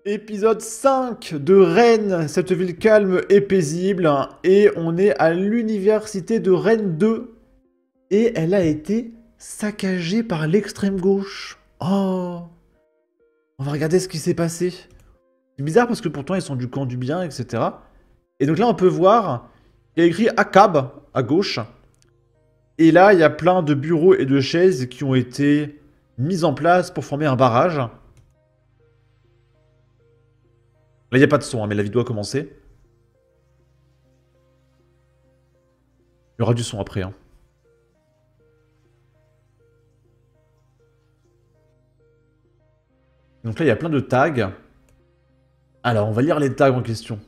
Épisode 5 de Rennes, cette ville calme et paisible. Et on est à l'université de Rennes 2. Et elle a été saccagée par l'extrême gauche. Oh, on va regarder ce qui s'est passé. C'est bizarre parce que pourtant ils sont du camp du bien, etc. Et donc là on peut voir, il y a écrit ACAB à gauche. Et là il y a plein de bureaux et de chaises qui ont été mis en place pour former un barrage. Là, il n'y a pas de son, hein, mais la vidéo a commencé. Il y aura du son après. Hein. Donc là, il y a plein de tags. Alors, on va lire les tags en question.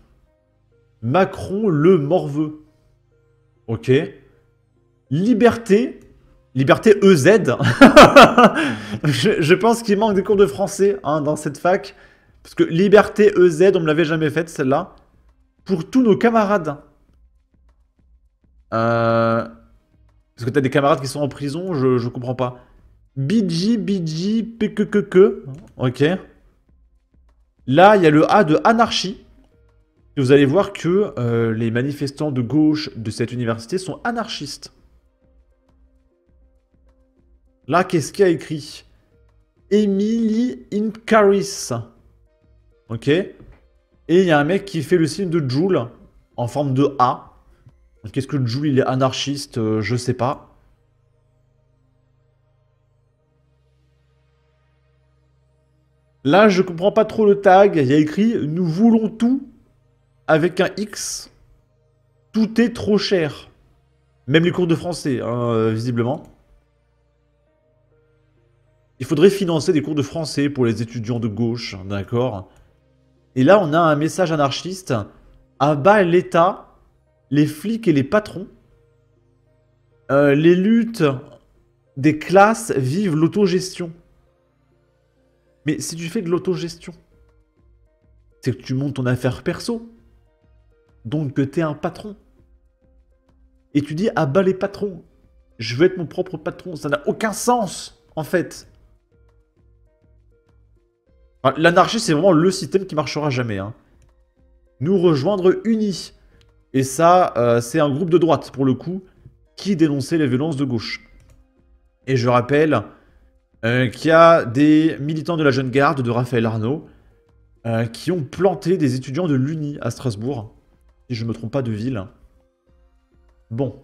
Macron le morveux. Ok. Liberté. Liberté EZ. je pense qu'il manque des cours de français hein, dans cette fac. Parce que Liberté EZ, on me l'avait jamais faite, celle-là. Pour tous nos camarades. Parce que t'as des camarades qui sont en prison, je comprends pas. BG, PQQQ. Ok. Là, il y a le A de anarchie. Et vous allez voir que les manifestants de gauche de cette université sont anarchistes. Là, qu'est-ce qu'il y a écrit? Emily Incaris. Ok. Et il y a un mec qui fait le signe de Joule en forme de A. Qu'est-ce que Joule, il est anarchiste? Je sais pas. Là, je comprends pas trop le tag. Il y a écrit « Nous voulons tout » avec un X. Tout est trop cher. Même les cours de français, hein, visiblement. Il faudrait financer des cours de français pour les étudiants de gauche, d'accord? Et là, on a un message anarchiste. À bas l'État, les flics et les patrons. Les luttes des classes vivent l'autogestion. Mais si tu fais de l'autogestion, c'est que tu montes ton affaire perso. Donc que t'es un patron. Et tu dis, ah bah les patrons, je veux être mon propre patron. Ça n'a aucun sens, en fait. Enfin, l'anarchie, c'est vraiment le système qui marchera jamais. Hein. Nous rejoindre unis. Et ça, c'est un groupe de droite, pour le coup, qui dénonçait les violences de gauche. Et je rappelle qu'il y a des militants de la Jeune Garde, de Raphaël Arnaud, qui ont planté des étudiants de l'Uni à Strasbourg, si je ne me trompe pas de ville. Bon.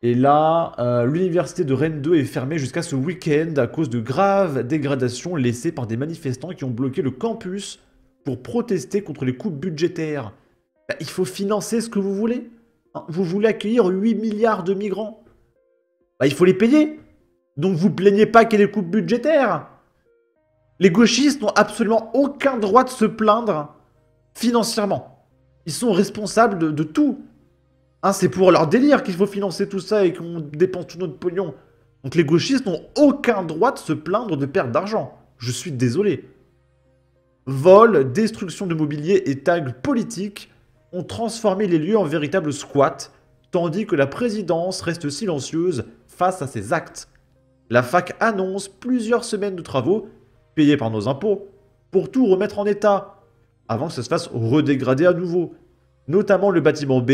Et là, l'université de Rennes 2 est fermée jusqu'à ce week-end à cause de graves dégradations laissées par des manifestants qui ont bloqué le campus pour protester contre les coupes budgétaires. Bah, il faut financer ce que vous voulez. Vous voulez accueillir 8 milliards de migrants. Bah, il faut les payer. Donc vous plaignez pas qu'il y ait des coupes budgétaires. Les gauchistes n'ont absolument aucun droit de se plaindre financièrement. Ils sont responsables de tout. Hein, c'est pour leur délire qu'il faut financer tout ça et qu'on dépense tout notre pognon. Donc les gauchistes n'ont aucun droit de se plaindre de perte d'argent. Je suis désolé. Vol, destruction de mobilier et tags politiques ont transformé les lieux en véritables squats, tandis que la présidence reste silencieuse face à ces actes. La fac annonce plusieurs semaines de travaux, payés par nos impôts, pour tout remettre en état, avant que ça se fasse redégrader à nouveau. Notamment le bâtiment B,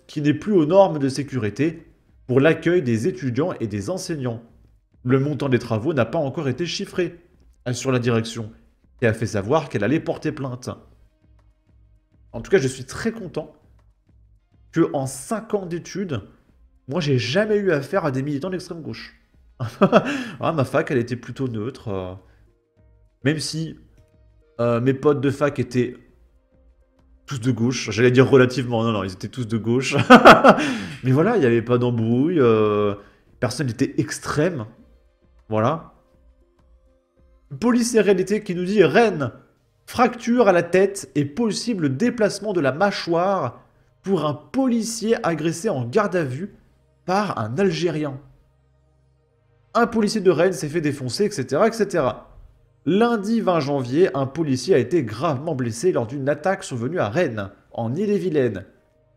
qui n'est plus aux normes de sécurité, pour l'accueil des étudiants et des enseignants. Le montant des travaux n'a pas encore été chiffré, assure la direction, qui a fait savoir qu'elle allait porter plainte. En tout cas, je suis très content que en 5 ans d'études, moi j'ai jamais eu affaire à des militants d'extrême gauche. Ah, ma fac, elle était plutôt neutre. Même si mes potes de fac étaient tous de gauche. J'allais dire relativement, non, ils étaient tous de gauche. Mais voilà, il n'y avait pas d'embrouille. Personne n'était extrême. Voilà. Police et réalité qui nous dit Rennes, fracture à la tête et possible déplacement de la mâchoire pour un policier agressé en garde à vue par un Algérien. Un policier de Rennes s'est fait défoncer, etc., etc. Lundi 20 janvier, un policier a été gravement blessé lors d'une attaque survenue à Rennes, en Ille-et-Vilaine.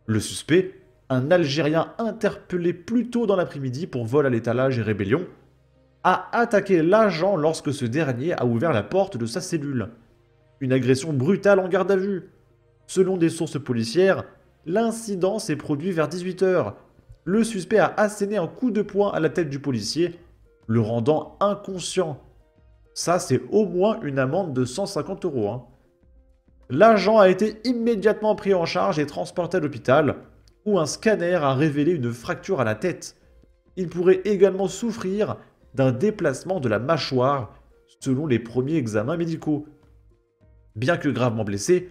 Le suspect, un Algérien interpellé plus tôt dans l'après-midi pour vol à l'étalage et rébellion, a attaqué l'agent lorsque ce dernier a ouvert la porte de sa cellule. une agression brutale en garde à vue. Selon des sources policières, l'incident s'est produit vers 18 h. Le suspect a asséné un coup de poing à la tête du policier, le rendant inconscient. Ça, c'est au moins une amende de 150 €. Hein. L'agent a été immédiatement pris en charge et transporté à l'hôpital, où un scanner a révélé une fracture à la tête. Il pourrait également souffrir d'un déplacement de la mâchoire, selon les premiers examens médicaux. Bien que gravement blessé,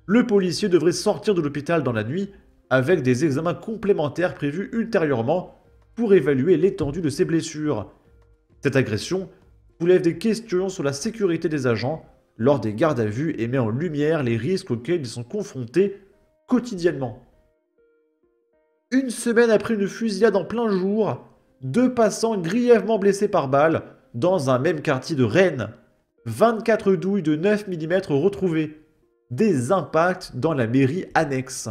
le policier devrait sortir de l'hôpital dans la nuit avec des examens complémentaires prévus ultérieurement pour évaluer l'étendue de ses blessures. Cette agression soulève des questions sur la sécurité des agents lors des gardes à vue et met en lumière les risques auxquels ils sont confrontés quotidiennement. Une semaine après une fusillade en plein jour, 2 passants grièvement blessés par balle dans un même quartier de Rennes. 24 douilles de 9 mm retrouvées. Des impacts dans la mairie annexe.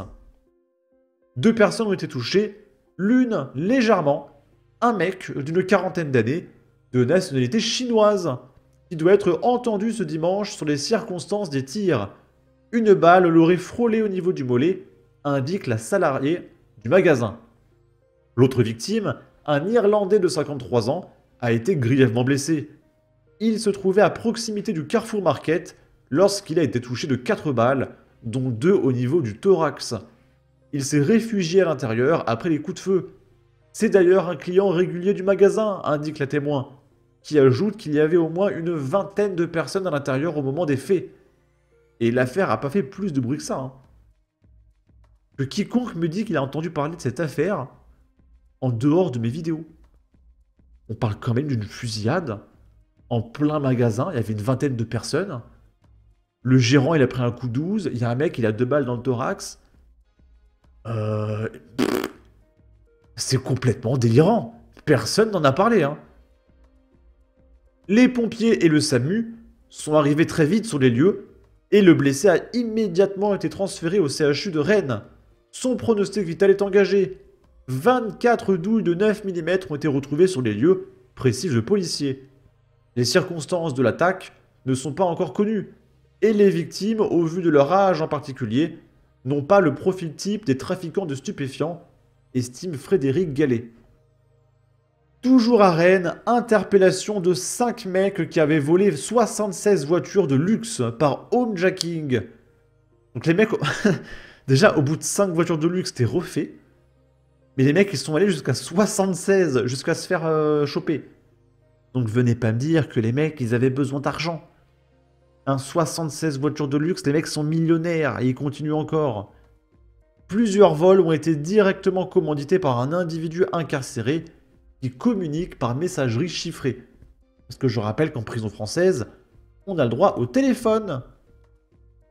2 personnes ont été touchées, l'une légèrement, un mec d'une quarantaine d'années, de nationalité chinoise, qui doit être entendu ce dimanche sur les circonstances des tirs. Une balle l'aurait frôlé au niveau du mollet, indique la salariée du magasin. L'autre victime, un Irlandais de 53 ans, a été grièvement blessé. Il se trouvait à proximité du Carrefour Market lorsqu'il a été touché de 4 balles, dont 2 au niveau du thorax. Il s'est réfugié à l'intérieur après les coups de feu. C'est d'ailleurs un client régulier du magasin, indique la témoin, qui ajoute qu'il y avait au moins une vingtaine de personnes à l'intérieur au moment des faits. Et l'affaire n'a pas fait plus de bruit que ça. Hein. Que quiconque me dit qu'il a entendu parler de cette affaire en dehors de mes vidéos. On parle quand même d'une fusillade en plein magasin, il y avait une vingtaine de personnes. Le gérant, il a pris un coup 12, il y a un mec, il a 2 balles dans le thorax. C'est complètement délirant. Personne n'en a parlé. Hein. Les pompiers et le SAMU sont arrivés très vite sur les lieux et le blessé a immédiatement été transféré au CHU de Rennes. Son pronostic vital est engagé. 24 douilles de 9 mm ont été retrouvées sur les lieux, précise le policier. Les circonstances de l'attaque ne sont pas encore connues, et les victimes, au vu de leur âge en particulier, n'ont pas le profil type des trafiquants de stupéfiants, estime Frédéric Gallet. Toujours à Rennes, interpellation de 5 mecs qui avaient volé 76 voitures de luxe par homejacking. Donc les mecs, déjà au bout de 5 voitures de luxe, c'était refait. Mais les mecs, ils sont allés jusqu'à 76, jusqu'à se faire choper. Donc venez pas me dire que les mecs, ils avaient besoin d'argent. 76 voitures de luxe, les mecs sont millionnaires et ils continuent encore. Plusieurs vols ont été directement commandités par un individu incarcéré qui communique par messagerie chiffrée. Parce que je rappelle qu'en prison française, on a le droit au téléphone.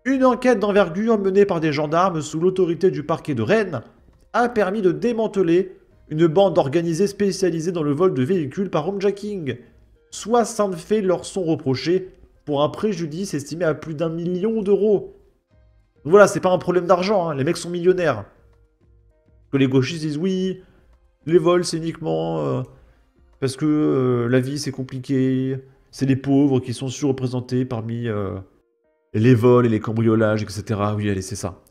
Une enquête d'envergure menée par des gendarmes sous l'autorité du parquet de Rennes a permis de démanteler une bande organisée spécialisée dans le vol de véhicules par homejacking. 60 faits leur sont reprochés pour un préjudice estimé à plus d'1 million d'euros. Voilà, c'est pas un problème d'argent, hein. Les mecs sont millionnaires. Que les gauchistes disent oui, les vols c'est uniquement parce que la vie c'est compliqué, c'est les pauvres qui sont surreprésentés parmi les vols et les cambriolages, etc. Oui, allez, c'est ça.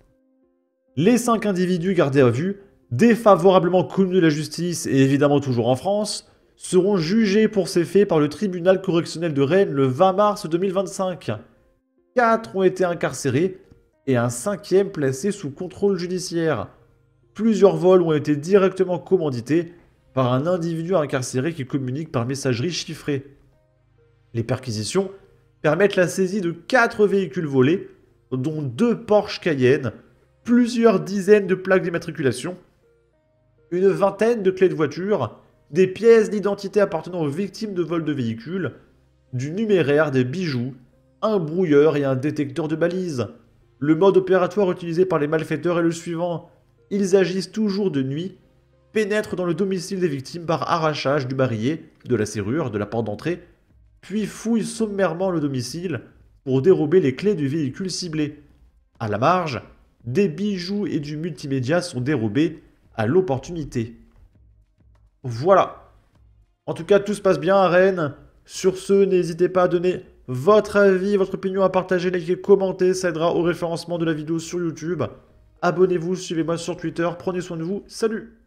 Les 5 individus gardés à vue, défavorablement connus de la justice et évidemment toujours en France, seront jugés pour ces faits par le tribunal correctionnel de Rennes le 20 mars 2025. 4 ont été incarcérés et un 5e placé sous contrôle judiciaire. Plusieurs vols ont été directement commandités par un individu incarcéré qui communique par messagerie chiffrée. Les perquisitions permettent la saisie de 4 véhicules volés, dont 2 Porsche Cayenne, plusieurs dizaines de plaques d'immatriculation, une vingtaine de clés de voiture, des pièces d'identité appartenant aux victimes de vols de véhicules, du numéraire, des bijoux, un brouilleur et un détecteur de balises. Le mode opératoire utilisé par les malfaiteurs est le suivant. Ils agissent toujours de nuit, pénètrent dans le domicile des victimes par arrachage du barillet, de la serrure, de la porte d'entrée, puis fouillent sommairement le domicile pour dérober les clés du véhicule ciblé. À la marge, des bijoux et du multimédia sont dérobés à l'opportunité. Voilà. En tout cas, tout se passe bien à Rennes. Sur ce, n'hésitez pas à donner votre avis, votre opinion à partager, liker, commenter. Ça aidera au référencement de la vidéo sur YouTube. Abonnez-vous, suivez-moi sur Twitter. Prenez soin de vous. Salut!